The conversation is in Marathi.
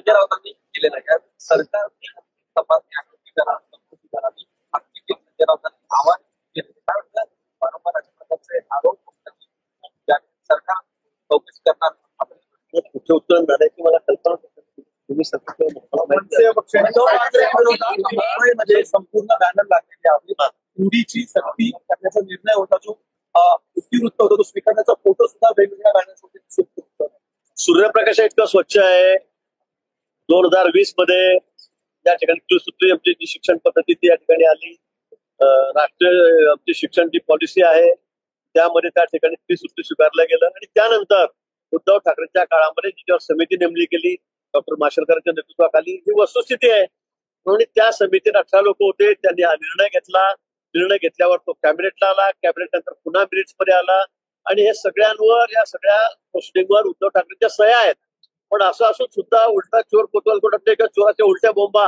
संजय राऊतांनी केलेला आहे. सरकारने तपासणी आयोजित करावी संजय राऊतांनी आवाहन केलं. काय वाटतं वारंवार अशा प्रकारचे आरोप सरकार चौकशी करणार? आपण कुठे उत्तर झाल्याची मला कल्पना तुम्ही मुंबईमध्ये संपूर्ण बॅनर लागलेले आपली हिंदीची सक्ती करण्याचा निर्णय होता, जो युक्तिवृत्त होता, तो स्वीकारण्याचा फोटो सुद्धा वेगवेगळ्या बॅनर सूर्यप्रकाश इतकं स्वच्छ आहे. 2020 मध्ये या ठिकाणी त्रिसूत्री आमची जी शिक्षण पद्धती ती या ठिकाणी आली. राष्ट्रीय आमची शिक्षण जी पॉलिसी आहे त्यामध्ये त्या ठिकाणी त्रिसूत्री स्वीकारलं गेलं आणि त्यानंतर उद्धव ठाकरेंच्या काळामध्ये जिच्यावर समिती नेमली गेली डॉक्टर माशेलकरांच्या नेतृत्वाखाली ही वस्तुस्थिती आहे. म्हणून त्या समितीत 18 लोक होते. त्यांनी हा निर्णय घेतला. निर्णय घेतल्यावर तो कॅबिनेटला आला. कॅबिनेट नंतर पुन्हा मिनिट्स मध्ये आला आणि हे सगळ्यांवर या सगळ्या गोष्टींवर उद्धव ठाकरेंच्या सह्या आहेत. पण असं असून सुद्धा उलटा चोर कोतवाल कोटातले किंवा चोराच्या उलट्या बोंबा